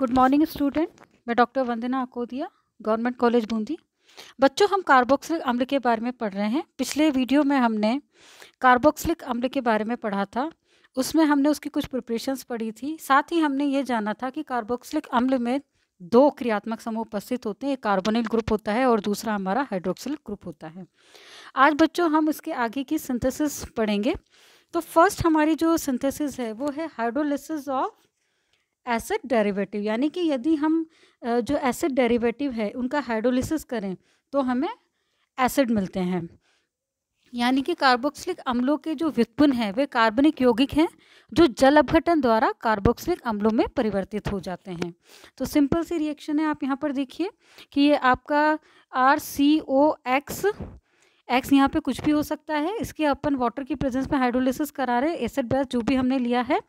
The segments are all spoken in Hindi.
Good morning student. मैं डॉक्टर वंदना अकोदिया, गवर्नमेंट कॉलेज बूंदी। बच्चों, हम कार्बोक्सिलिक अम्ल के बारे में पढ़ रहे हैं। पिछले वीडियो में हमने कार्बोक्सिलिक अम्ल के बारे में पढ़ा था। उसमें हमने उसकी कुछ प्रिपरेशंस पढ़ी थी। साथ ही हमने ये जाना था कि कार्बोक्सिलिक अम्ल में दो क्रियात्मक समूह उपस्थित होते हैं, एक कार्बोनिल ग्रुप होता है और दूसरा हमारा हाइड्रोक्सिल ग्रुप होता है। आज बच्चों हम इसके आगे की सिंथेसिस पढ़ेंगे। तो फर्स्ट हमारी जो सिंथेसिस है वो है हाइड्रोलिसिस ऑफ एसिड डेरिवेटिव, यानी कि यदि हम जो एसिड डेरिवेटिव है उनका हाइड्रोलिसिस करें तो हमें एसिड मिलते हैं। यानी कि कार्बोक्सिलिक अम्लों के जो व्युत्पन्न हैं वे कार्बनिक यौगिक हैं जो जल अपघटन द्वारा कार्बोक्सिलिक अम्लों में परिवर्तित हो जाते हैं। तो सिंपल सी रिएक्शन है, आप यहाँ पर देखिए कि ये आपका RCOX एक्स यहाँ पे कुछ भी हो सकता है। इसके अपन वाटर की प्रेजेंस में हाइड्रोलिसिस करा रहे, एसिड बेस जो भी हमने लिया है,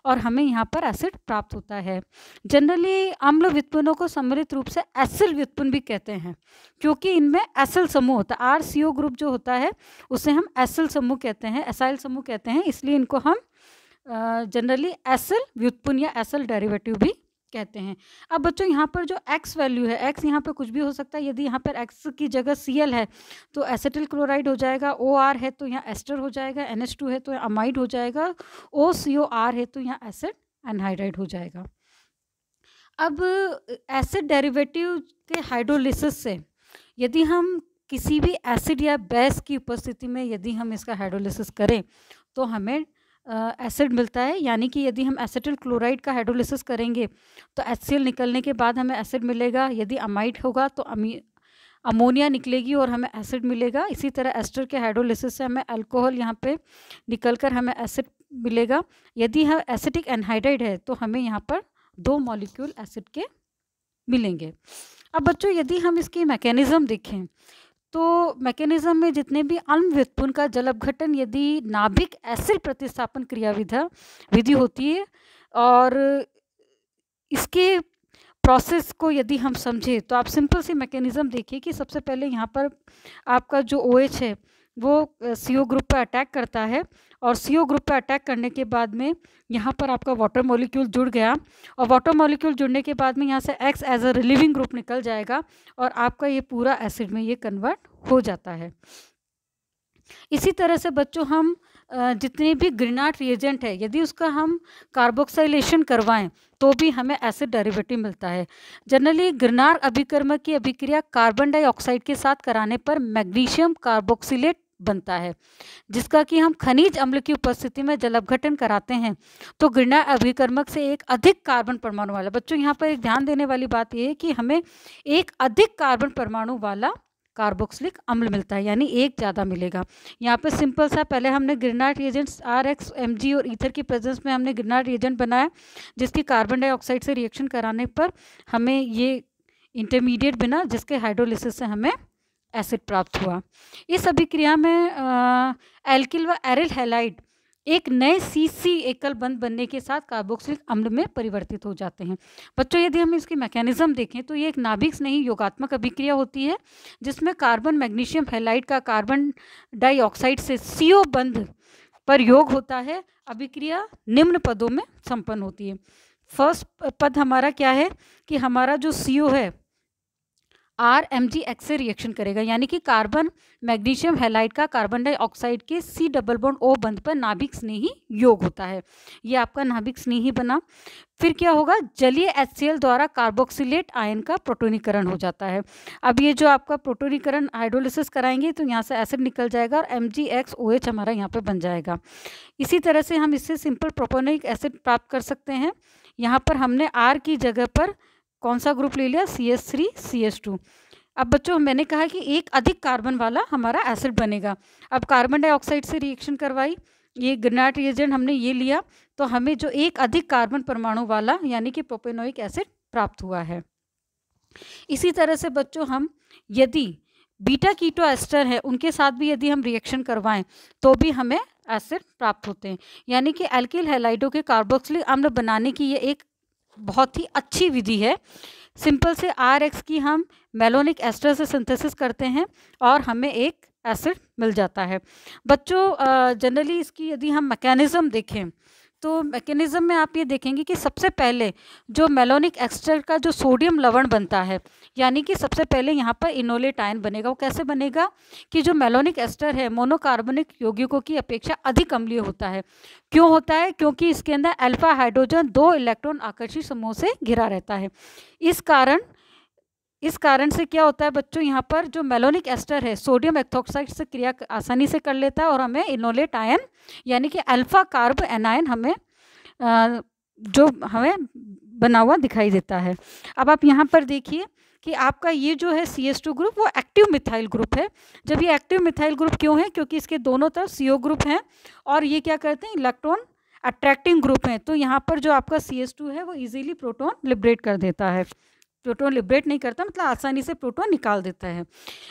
और हमें यहाँ पर एसिड प्राप्त होता है। जनरली अम्ल व्युत्पन्नों को सम्मिलित रूप से एसिल व्युत्पन्न भी कहते हैं, क्योंकि इनमें एसिल समूह होता है। RCO ग्रुप जो होता है उसे हम एसिल समूह कहते हैं, एसाइल समूह कहते हैं, इसलिए इनको हम जनरली एसिल व्युत्पन्न या एसिल डेरिवेटिव भी कहते हैं। अब बच्चों यहाँ पर जो x वैल्यू है, x यहाँ पर कुछ भी हो सकता है। यदि यहाँ पर x की जगह Cl है तो एसिटिल क्लोराइड हो जाएगा, OR है तो यहाँ एस्टर हो जाएगा, NH2 है तो यहाँ अमाइड हो जाएगा, OCOR है तो यहाँ एसिड एनहाइड्राइड हो जाएगा। अब एसिड डेरिवेटिव के हाइड्रोलिसिस से यदि हम किसी भी एसिड या बेस की उपस्थिति में यदि हम इसका हाइड्रोलिसिस करें तो हमें एसिड मिलता है। यानी कि यदि हम एसिटिल क्लोराइड का हाइड्रोलिसिस करेंगे तो HCl निकलने के बाद हमें एसिड मिलेगा। यदि अमाइड होगा तो अमोनिया निकलेगी और हमें एसिड मिलेगा। इसी तरह एस्टर के हाइड्रोलिसिस से हमें अल्कोहल यहाँ पे निकलकर हमें एसिड मिलेगा। यदि हम एसिटिक एनहाइड्राइड है तो हमें यहाँ पर 2 मॉलिक्यूल एसिड के मिलेंगे। अब बच्चों यदि हम इसकी मैकेनिज्म देखें तो मैकेनिज्म में जितने भी अम्ल व्युत्पन्न का जल अपघटन यदि नाभिक एसिड प्रतिस्थापन विधि होती है, और इसके प्रोसेस को यदि हम समझें तो आप सिंपल सी मैकेनिज्म देखिए कि सबसे पहले यहाँ पर आपका जो OH है वो CO ग्रुप पर अटैक करता है, और CO ग्रुप पर अटैक करने के बाद में यहाँ पर आपका वाटर मॉलिक्यूल जुड़ गया, और वाटर मॉलिक्यूल जुड़ने के बाद में यहाँ से X as a relieving group निकल जाएगा और आपका ये पूरा एसिड में ये कन्वर्ट हो जाता है। इसी तरह से बच्चों हम जितने भी ग्रिनार्ड रिएजेंट है यदि उसका हम कार्बोक्सिलेशन करवाएं तो भी हमें एसिड डेरिवेटिव मिलता है। जनरली ग्रिनार्ड अभिकर्मक की अभिक्रिया कार्बन डाइऑक्साइड के साथ कराने पर मैग्नीशियम कार्बोक्सिलेट बनता है, जिसका कि हम खनिज अम्ल की उपस्थिति में जल अपघटन कराते हैं तो ग्रिनार्ड अभिकर्मक से एक अधिक कार्बन परमाणु वाला, बच्चों यहाँ पर एक ध्यान देने वाली बात यह है कि हमें एक अधिक कार्बन परमाणु वाला कार्बोक्सिलिक अम्ल मिलता है, यानी एक ज़्यादा मिलेगा। यहाँ पे सिंपल सा पहले हमने ग्रिनार्ड रिएजेंट्स RX Mg और ईथर की प्रेजेंस में हमने ग्रिनार्ड रिएजेंट बनाया, जिसकी कार्बन डाइऑक्साइड से रिएक्शन कराने पर हमें ये इंटरमीडिएट बना, जिसके हाइड्रोलिसिस से हमें एसिड प्राप्त हुआ। इस अभिक्रिया में एल्किल व एरिल हैलाइड एक नए CC एकल बंध बनने के साथ कार्बोक्सिलिक अम्ल में परिवर्तित हो जाते हैं। बच्चों यदि हम इसकी मैकेनिज्म देखें तो ये एक नाभिक स्नेही योगात्मक अभिक्रिया होती है, जिसमें कार्बन मैग्नीशियम हैलाइड का कार्बन डाइऑक्साइड से CO बंध पर योग होता है। अभिक्रिया निम्न पदों में संपन्न होती है। फर्स्ट पद हमारा क्या है कि हमारा जो CO है RMgX से रिएक्शन करेगा, यानी कि कार्बन मैग्नीशियम हैलाइड का कार्बन डाइऑक्साइड के C डबल बॉन्ड O बंध पर नाभिक स्नेही योग होता है। ये आपका नाभिक स्नेही बना। फिर क्या होगा, जलीय HCl द्वारा कार्बोक्सिलेट आयन का प्रोटोनीकरण हो जाता है। अब ये जो आपका प्रोटोनीकरण हाइड्रोलिसिस कराएंगे तो यहाँ से एसिड निकल जाएगा और MgXOH हमारा यहाँ पर बन जाएगा। इसी तरह से हम इससे सिंपल प्रोपोनिक एसिड प्राप्त कर सकते हैं। यहाँ पर हमने R की जगह पर कौन सा ग्रुप ले लिया, CH3CH2। अब बच्चों मैंने कहा कि एक अधिक कार्बन वाला हमारा एसिड बनेगा। अब कार्बन डाइऑक्साइड से रिएक्शन करवाई, ये ग्रिनार्ड रिएजेंट हमने ये लिया, तो हमें जो एक अधिक कार्बन परमाणु वाला यानी कि प्रोपेनोइक एसिड प्राप्त हुआ है। इसी तरह से बच्चों हम यदि बीटा कीटो एस्टर है उनके साथ भी यदि हम रिएक्शन करवाएं तो भी हमें एसिड प्राप्त होते हैं। यानी कि एल्किल हैलाइडों के कार्बोक्सिलिक अम्ल बनाने की ये एक बहुत ही अच्छी विधि है। सिंपल से RX की हम मेलोनिक एस्टर से सिंथेसिस करते हैं और हमें एक एसिड मिल जाता है। बच्चों जनरली इसकी यदि हम मैकेनिज्म देखें तो मैकेनिज्म में आप ये देखेंगे कि सबसे पहले जो मेलोनिक एस्टर का जो सोडियम लवण बनता है, यानी कि सबसे पहले यहाँ पर इनोलेट आयन बनेगा। वो कैसे बनेगा कि जो मेलोनिक एस्टर है मोनोकार्बनिक यौगिकों की अपेक्षा अधिक अम्लीय होता है। क्यों होता है? क्योंकि इसके अंदर अल्फा हाइड्रोजन 2 इलेक्ट्रॉन आकर्षित समूह से घिरा रहता है। इस कारण से क्या होता है बच्चों, यहाँ पर जो मेलोनिक एस्टर है सोडियम एथोक्साइड से क्रिया आसानी से कर लेता है और हमें इनोलेट आयन यानी कि अल्फा कार्ब एनायन हमें जो हमें बना हुआ दिखाई देता है। अब आप यहाँ पर देखिए कि आपका ये जो है CH2 ग्रुप वो एक्टिव मिथाइल ग्रुप है। जब ये एक्टिव मिथाइल ग्रुप क्यों है? क्योंकि इसके दोनों तरफ CO ग्रुप हैं और ये क्या करते हैं, इलेक्ट्रॉन अट्रैक्टिंग ग्रुप हैं। तो यहाँ पर जो आपका CH2 है वो इजीली प्रोटॉन लिबरेट कर देता है। प्रोटॉन लिबरेट नहीं करता, मतलब आसानी से प्रोटॉन निकाल देता है।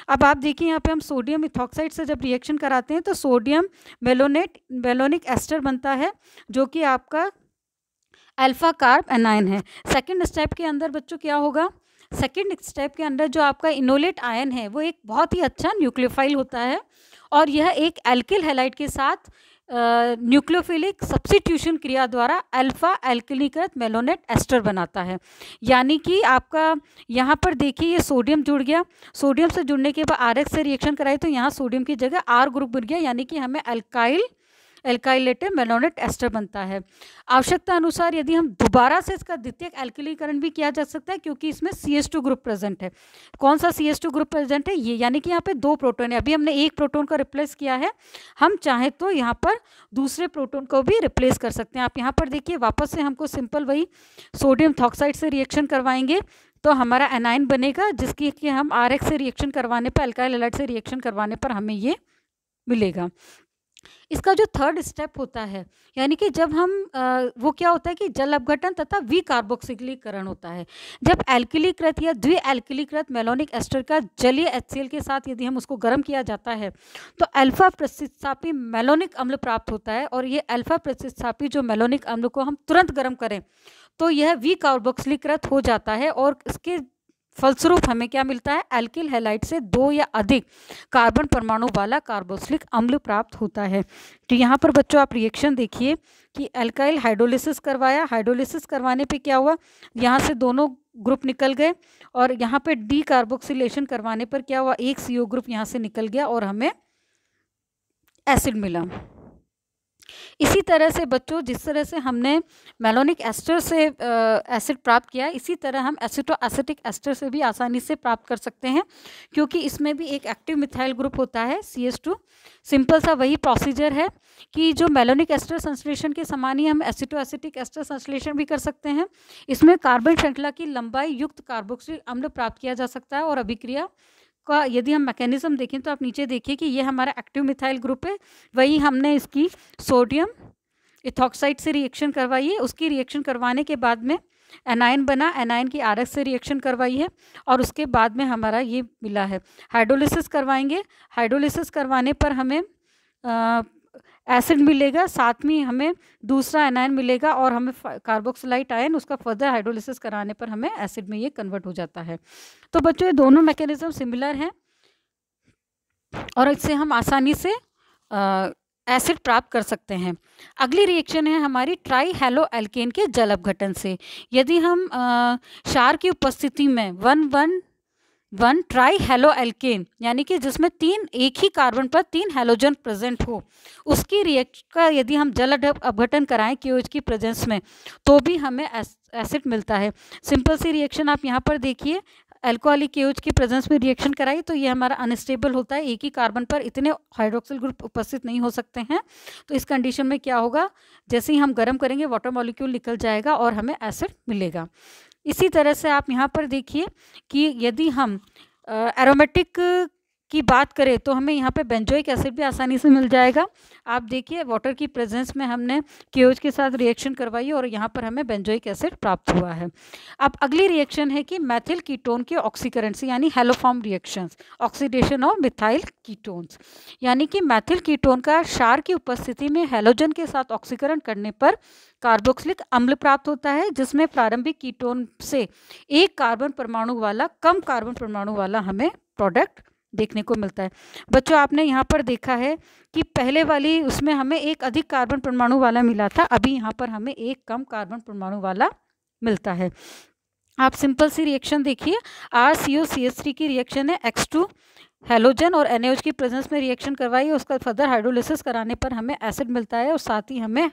अब आप देखिए यहाँ पे हम सोडियम इथॉक्साइड से जब रिएक्शन कराते हैं तो सोडियम मेलोनिक एस्टर बनता है जो कि आपका अल्फा कार्ब एनायन है। सेकंड स्टेप के अंदर बच्चों क्या होगा? सेकंड स्टेप के अंदर जो आपका इनोलेट आयन है वो एक बहुत ही अच्छा न्यूक्लियोफाइल होता है और यह एक एल्किल हैलाइड के साथ न्यूक्लियोफिलिक सब्स्टिट्यूशन क्रिया द्वारा अल्फा एल्किलीकृत मेलोनेट एस्टर बनाता है। यानी कि आपका यहाँ पर देखिए ये सोडियम जुड़ गया, सोडियम से जुड़ने के बाद RX से रिएक्शन कराई तो यहाँ सोडियम की जगह R ग्रुप बन गया, यानी कि हमें एल्काइलेटेड मेलोनेट एस्टर बनता है। आवश्यकता अनुसार यदि हम दोबारा से इसका द्वितीयक एल्किलीकरण भी किया जा सकता है क्योंकि इसमें CH2 ग्रुप प्रेजेंट है। कौन सा CH2 ग्रुप प्रेजेंट है? ये, यानी कि यहाँ पे 2 प्रोटॉन है। अभी हमने एक प्रोटॉन का रिप्लेस किया है, हम चाहें तो यहाँ पर दूसरे प्रोटॉन को भी रिप्लेस कर सकते हैं। आप यहाँ पर देखिए वापस से हमको सिंपल वही सोडियम थॉक्साइड से रिएक्शन करवाएंगे तो हमारा एनाइन बनेगा जिसकी कि हम RX से रिएक्शन करवाने पर, अल्काइल हैलाइड से रिएक्शन करवाने पर हमें ये मिलेगा। इसका जो थर्ड स्टेप होता है यानी कि जब हम वो क्या होता है कि जल अपघटन तथा विकार्बोक्सिलीकरण होता है। जब एल्किलीकृत या द्वि एल्किलीकृत मेलोनिक एस्टर का जलीय HCl के साथ यदि हम उसको गर्म किया जाता है तो अल्फा प्रतिस्थापी मेलोनिक अम्ल प्राप्त होता है और ये अल्फा प्रतिस्थापी जो मेलोनिक अम्ल को हम तुरंत गर्म करें तो यह विकार्बोक्सिलीकृत हो जाता है और इसके फलस्वरूप हमें क्या मिलता है? एल्किल हैलाइड से 2 या अधिक कार्बन परमाणु वाला कार्बोक्सिलिक अम्ल प्राप्त होता है। तो यहाँ पर बच्चों आप रिएक्शन देखिए कि एल्काइल हाइड्रोलिसिस करवाया, हाइड्रोलिसिस करवाने पे क्या हुआ, यहाँ से दोनों ग्रुप निकल गए और यहाँ पे डी कार्बोक्सिलेशन करवाने पर क्या हुआ, एक CO ग्रुप यहाँ से निकल गया और हमें एसिड मिला। इसी तरह से बच्चों जिस तरह से हमने मेलोनिक एस्टर से एसिड प्राप्त किया, इसी तरह हम एसिटोएसिटिक एस्टर से भी आसानी से प्राप्त कर सकते हैं क्योंकि इसमें भी एक एक्टिव मिथाइल ग्रुप होता है CH2। सिंपल सा वही प्रोसीजर है कि जो मेलोनिक एस्टर संश्लेषण के समान ही हम एसिटोएसिटिक एस्टर संश्लेषण भी कर सकते हैं। इसमें कार्बन श्रृंखला की लंबाई युक्त कार्बोक्सिलिक अम्ल प्राप्त किया जा सकता है और अभिक्रिया का यदि हम मैकेनिज्म देखें तो आप नीचे देखिए कि ये हमारा एक्टिव मिथाइल ग्रुप है, वही हमने इसकी सोडियम इथॉक्साइड से रिएक्शन करवाई है, उसकी रिएक्शन करवाने के बाद में एनाइन बना, एनाइन की RX से रिएक्शन करवाई है और उसके बाद में हमारा ये मिला है। हाइड्रोलिसिस करवाएंगे, हाइड्रोलिसिस करवाने पर हमें एसिड मिलेगा, साथ में हमें दूसरा एनाइन मिलेगा और हमें कार्बोक्सिलाइट आयन उसका फर्दर हाइड्रोलिसिस कराने पर हमें एसिड में ये कन्वर्ट हो जाता है। तो बच्चों ये दोनों मैकेनिज्म सिमिलर हैं और इससे हम आसानी से एसिड प्राप्त कर सकते हैं। अगली रिएक्शन है हमारी ट्राई हेलो एल्केन के जल अपघटन से। यदि हम क्षार की उपस्थिति में 1 ट्राई हेलो एल्केन यानी कि जिसमें एक ही कार्बन पर 3 हैलोजन प्रेजेंट हो, उसकी रिएक्शन का यदि हम जल अपघटन कराएं KOH की प्रेजेंस में तो भी हमें एसिड मिलता है। सिंपल सी रिएक्शन आप यहाँ पर देखिए, अल्कोहलिक KOH की प्रेजेंस में रिएक्शन कराई तो ये हमारा अनस्टेबल होता है, एक ही कार्बन पर इतने हाइड्रोक्सिल ग्रुप उपस्थित नहीं हो सकते हैं। तो इस कंडीशन में क्या होगा, जैसे ही हम गर्म करेंगे वाटर मॉलिक्यूल निकल जाएगा और हमें एसिड मिलेगा। इसी तरह से आप यहाँ पर देखिए कि यदि हम एरोमेटिक की बात करें तो हमें यहाँ पे बेंजोइक एसिड भी आसानी से मिल जाएगा। आप देखिए वाटर की प्रेजेंस में हमने KOH के साथ रिएक्शन करवाई और यहाँ पर हमें बेंजोइक एसिड प्राप्त हुआ है। अब अगली रिएक्शन है कि मैथिल कीटोन के ऑक्सीकरण से यानी haloform reactions, oxidation of methyl ketones, यानी कि मैथिल कीटोन का क्षार की उपस्थिति में हैलोजन के साथ ऑक्सीकरण करने पर कार्बोक्सिलिक अम्ल प्राप्त होता है जिसमें प्रारंभिक कीटोन से एक कार्बन परमाणु वाला, कम कार्बन परमाणु वाला हमें प्रोडक्ट देखने को मिलता है। बच्चों आपने यहाँ पर देखा है कि पहले वाली उसमें हमें एक अधिक कार्बन परमाणु वाला मिला था, अभी यहाँ पर हमें एक कम कार्बन परमाणु वाला मिलता है। आप सिंपल सी रिएक्शन देखिए, RCOCH3 की रिएक्शन है, X2 हेलोजन और NaOH की प्रेजेंस में रिएक्शन करवाई, उसका फर्दर हाइड्रोलिसिस कराने पर हमें एसिड मिलता है और साथ ही हमें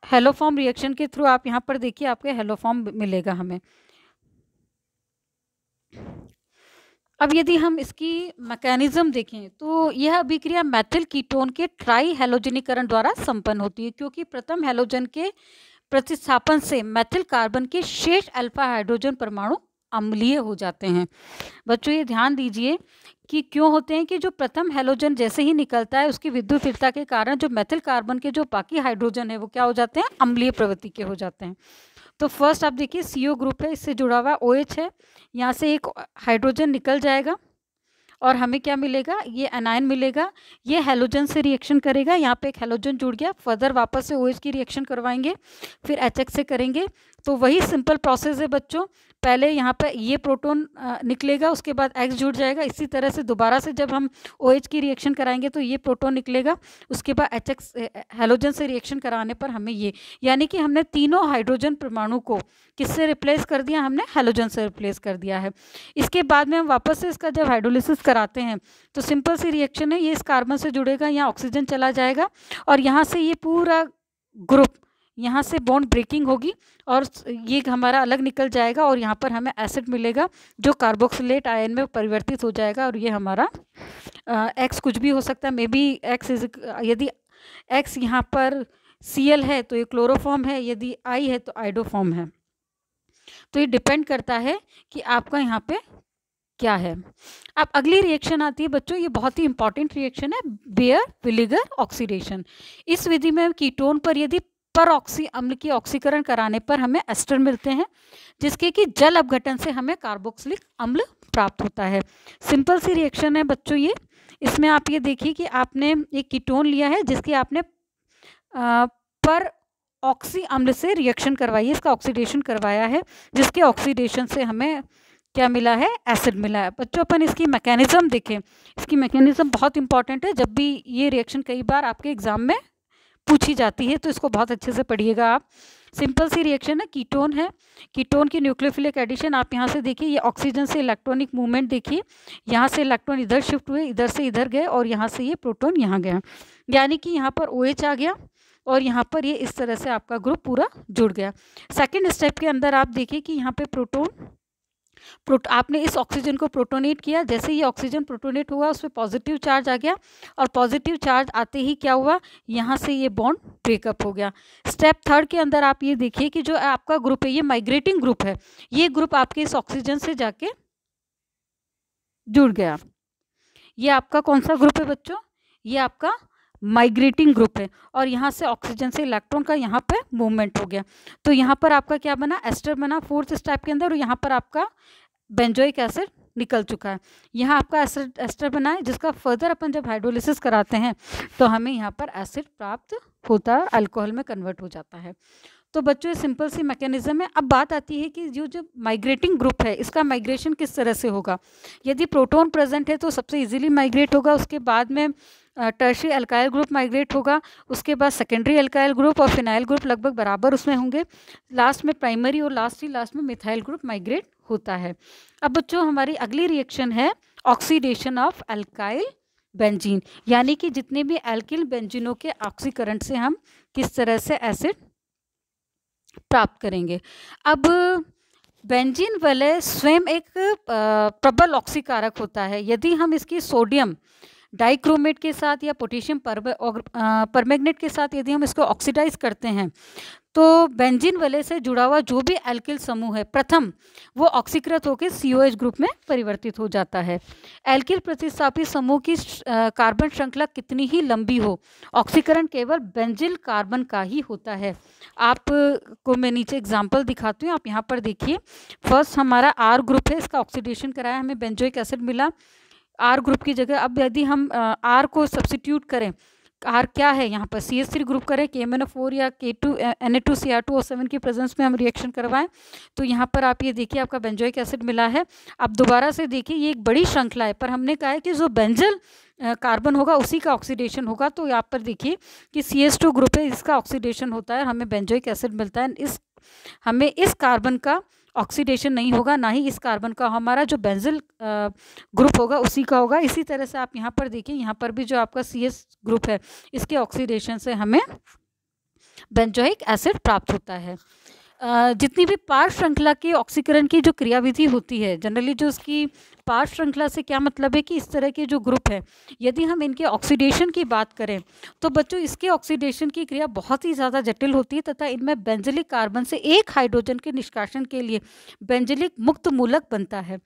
हेलोफॉर्म रिएक्शन के थ्रू आप यहाँ पर देखिए आपके हेलोफॉर्म मिलेगा हमें। अब यदि हम इसकी मैकेनिज्म देखें तो यह अभिक्रिया मेथिल कीटोन के ट्राई हेलोजनीकरण द्वारा संपन्न होती है, क्योंकि प्रथम हेलोजन के प्रतिस्थापन से मेथिल कार्बन के शेष अल्फा हाइड्रोजन परमाणु अम्लीय हो जाते हैं। बच्चों ये ध्यान दीजिए कि क्यों होते हैं कि जो प्रथम हेलोजन जैसे ही निकलता है उसकी विद्युत स्थिरता के कारण जो मेथिल कार्बन के जो बाकी हाइड्रोजन है वो क्या हो जाते हैं, अम्लीय प्रवृत्ति के हो जाते हैं। तो फर्स्ट आप देखिए CO ग्रुप है, इससे जुड़ा हुआ OH है, यहाँ से एक हाइड्रोजन निकल जाएगा और हमें क्या मिलेगा, ये एनायन मिलेगा, ये हेलोजन से रिएक्शन करेगा, यहाँ पे एक हेलोजन जुड़ गया, फर्दर वापस से OH की रिएक्शन करवाएंगे, फिर HX से करेंगे। तो वही सिंपल प्रोसेस है बच्चों, पहले यहाँ पे ये प्रोटॉन निकलेगा, उसके बाद X जुड़ जाएगा, इसी तरह से दोबारा से जब हम OH की रिएक्शन कराएंगे तो ये प्रोटॉन निकलेगा, उसके बाद HX हेलोजन से रिएक्शन कराने पर हमें ये, यानी कि हमने तीनों हाइड्रोजन परमाणु को किससे रिप्लेस कर दिया, हमने हेलोजन से रिप्लेस कर दिया है। इसके बाद में हम वापस से इसका जब हाइड्रोलिसिस कराते हैं तो सिंपल सी रिएक्शन है, ये इस कार्बन से जुड़ेगा, यहाँ ऑक्सीजन चला जाएगा और यहाँ से ये पूरा ग्रुप यहाँ से बॉन्ड ब्रेकिंग होगी और ये हमारा अलग निकल जाएगा और यहाँ पर हमें एसिड मिलेगा जो कार्बोक्सिलेट आयन में परिवर्तित हो जाएगा और ये हमारा X कुछ भी हो सकता है, मे बी X यदि X यहाँ पर Cl है तो ये क्लोरोफॉर्म है, यदि I है तो आइडोफॉर्म है। तो ये डिपेंड करता है कि आपका यहाँ पे क्या है। अब अगली रिएक्शन आती है बच्चों, ये बहुत ही इंपॉर्टेंट रिएक्शन है, बेयर विनेगर ऑक्सीडेशन। इस विधि में कीटोन पर यदि परऑक्सी अम्ल की ऑक्सीकरण कराने पर हमें एस्टर मिलते हैं, जिसके कि जल अपघटन से हमें कार्बोक्सिलिक अम्ल प्राप्त होता है। सिंपल सी रिएक्शन है बच्चों ये, इसमें आप ये देखिए कि आपने एक कीटोन लिया है जिसकी आपने पर ऑक्सी अम्ल से रिएक्शन करवाई है, इसका ऑक्सीडेशन करवाया है, जिसके ऑक्सीडेशन से हमें क्या मिला है, एसिड मिला है। बच्चों अपन इसकी मैकेनिज्म देखें, इसकी मैकेनिज्म बहुत इंपॉर्टेंट है, जब भी ये रिएक्शन कई बार आपके एग्जाम में पूछी जाती है तो इसको बहुत अच्छे से पढ़िएगा आप। सिंपल सी रिएक्शन है, कीटोन है, कीटोन की न्यूक्लियोफिलिक एडिशन आप यहाँ से देखिए, ये ऑक्सीजन से इलेक्ट्रॉनिक मूवमेंट देखिए, यहाँ से इलेक्ट्रॉन इधर शिफ्ट हुए, इधर से इधर गए और यहाँ से ये प्रोटॉन यहाँ गया, यानी कि यहाँ पर OH आ गया और यहाँ पर ये इस तरह से आपका ग्रुप पूरा जुड़ गया। सेकेंड स्टेप के अंदर आप देखिए कि यहाँ पे आपने इस ऑक्सीजन को प्रोटोनेट किया, जैसे ये ऑक्सीजन प्रोटोनेट हुआ उस पर पॉजिटिव चार्ज आ गया और पॉजिटिव चार्ज आते ही क्या हुआ, यहाँ से ये बॉन्ड ब्रेकअप हो गया। स्टेप थर्ड के अंदर आप ये देखिए कि जो आपका ग्रुप है ये माइग्रेटिंग ग्रुप है, ये ग्रुप आपके इस ऑक्सीजन से जाके जुड़ गया। ये आपका कौन सा ग्रुप है बच्चों, ये आपका माइग्रेटिंग ग्रुप है और यहाँ से ऑक्सीजन से इलेक्ट्रॉन का यहाँ पे मूवमेंट हो गया। तो यहाँ पर आपका क्या बना, एस्टर बना फोर्थ स्टेप के अंदर और यहाँ पर आपका बेंजोइक एसिड निकल चुका है। यहाँ आपका एस्टर बना है जिसका फर्दर अपन जब हाइड्रोलिसिस कराते हैं तो हमें यहाँ पर एसिड प्राप्त होता है, अल्कोहल में कन्वर्ट हो जाता है। तो बच्चों ये सिंपल सी मैकेनिज्म है। अब बात आती है कि जो माइग्रेटिंग ग्रुप है इसका माइग्रेशन किस तरह से होगा। यदि प्रोटॉन प्रेजेंट है तो सबसे इजीली माइग्रेट होगा, उसके बाद में टर्शियरी अल्काइल ग्रुप माइग्रेट होगा, उसके बाद सेकेंडरी अल्काइल ग्रुप और फिनाइल ग्रुप लगभग बराबर उसमें होंगे, लास्ट में प्राइमरी और लास्ट में मिथाइल ग्रुप माइग्रेट होता है। अब बच्चों हमारी अगली रिएक्शन है ऑक्सीडेशन ऑफ अल्काइल बेंजीन, यानी कि जितने भी एल्किल बेंजीनों के ऑक्सीकरण से हम किस तरह से एसिड प्राप्त करेंगे। अब बेंजीन वलय स्वयं एक प्रबल ऑक्सीकारक होता है। यदि हम इसकी सोडियम डाइक्रोमेट के साथ या पोटेशियम परमैंगनेट के साथ यदि हम इसको ऑक्सीडाइज करते हैं तो बेंजीन वलय से जुड़ा हुआ जो भी एल्किल समूह है प्रथम वो ऑक्सीकृत होकर COH ग्रुप में परिवर्तित हो जाता है। एल्किल प्रतिस्थापित समूह की कार्बन श्रृंखला कितनी ही लंबी हो, ऑक्सीकरण केवल बेंजिल कार्बन का ही होता है। आपको मैं नीचे एग्जाम्पल दिखाती हूँ, आप यहाँ पर देखिए। फर्स्ट हमारा R ग्रुप है, इसका ऑक्सीडेशन कराया, हमें बेंजोइक एसिड मिला R ग्रुप की जगह। अब यदि हम R को सब्सिट्यूट करें R क्या है यहाँ पर, CH3 ग्रुप करें, KMnO4 या Na2Cr2O7 की प्रेजेंस में हम रिएक्शन करवाएं, तो यहाँ पर आप ये देखिए आपका बेंजोइक एसिड मिला है। अब दोबारा से देखिए ये एक बड़ी श्रृंखला है, पर हमने कहा है कि जो बेंजल कार्बन होगा उसी का ऑक्सीडेशन होगा। तो यहाँ पर देखिए कि CH2 ग्रुप है, इसका ऑक्सीडेशन होता है, हमें बेंजोइक एसिड मिलता है। हमें इस कार्बन का ऑक्सीडेशन नहीं होगा, ना ही इस कार्बन का, हमारा जो बेंजिल ग्रुप होगा उसी का होगा। इसी तरह से आप यहाँ पर देखिए, यहाँ पर भी जो आपका CH ग्रुप है इसके ऑक्सीडेशन से हमें बेंजोइक एसिड प्राप्त होता है। जितनी भी पार्श्व श्रृंखला की ऑक्सीकरण की जो क्रियाविधि होती है, जनरली जो उसकी पार्श्व श्रृंखला से क्या मतलब है कि इस तरह के जो ग्रुप है, यदि हम इनके ऑक्सीडेशन की बात करें तो बच्चों इसके ऑक्सीडेशन की क्रिया बहुत ही ज़्यादा जटिल होती है तथा इनमें बेंजिलिक कार्बन से एक हाइड्रोजन के निष्कासन के लिए बेंजिलिक मुक्त मूलक बनता है,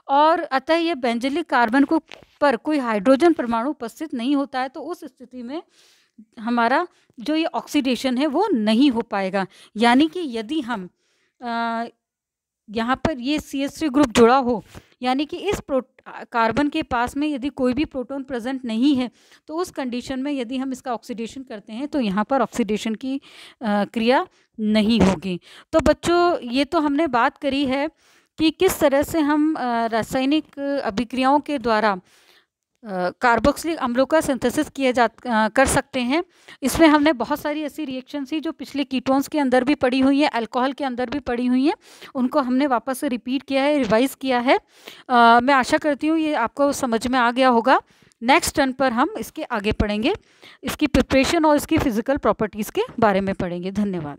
और अतः यह बेंजिलिक कार्बन को पर कोई हाइड्रोजन परमाणु उपस्थित नहीं होता है। तो उस स्थिति में हमारा जो ये ऑक्सीडेशन है वो नहीं हो पाएगा। यानी कि यदि हम यहाँ पर ये CH3 ग्रुप जुड़ा हो, यानी कि इस कार्बन के पास में यदि कोई भी प्रोटॉन प्रेजेंट नहीं है, तो उस कंडीशन में यदि हम इसका ऑक्सीडेशन करते हैं तो यहाँ पर ऑक्सीडेशन की क्रिया नहीं होगी। तो बच्चों ये तो हमने बात करी है कि किस तरह से हम रासायनिक अभिक्रियाओं के द्वारा कार्बोक्सिलिक अम्लों का सिंथेसिस कर सकते हैं। इसमें हमने बहुत सारी ऐसी रिएक्शन थी जो पिछले कीटोन्स के अंदर भी पड़ी हुई है, अल्कोहल के अंदर भी पड़ी हुई हैं, उनको हमने वापस से रिपीट किया है, रिवाइज किया है। मैं आशा करती हूँ ये आपको समझ में आ गया होगा। नेक्स्ट टर्न पर हम इसके आगे पढ़ेंगे, इसकी प्रिपरेशन और इसकी फिजिकल प्रॉपर्टीज़ के बारे में पढ़ेंगे। धन्यवाद।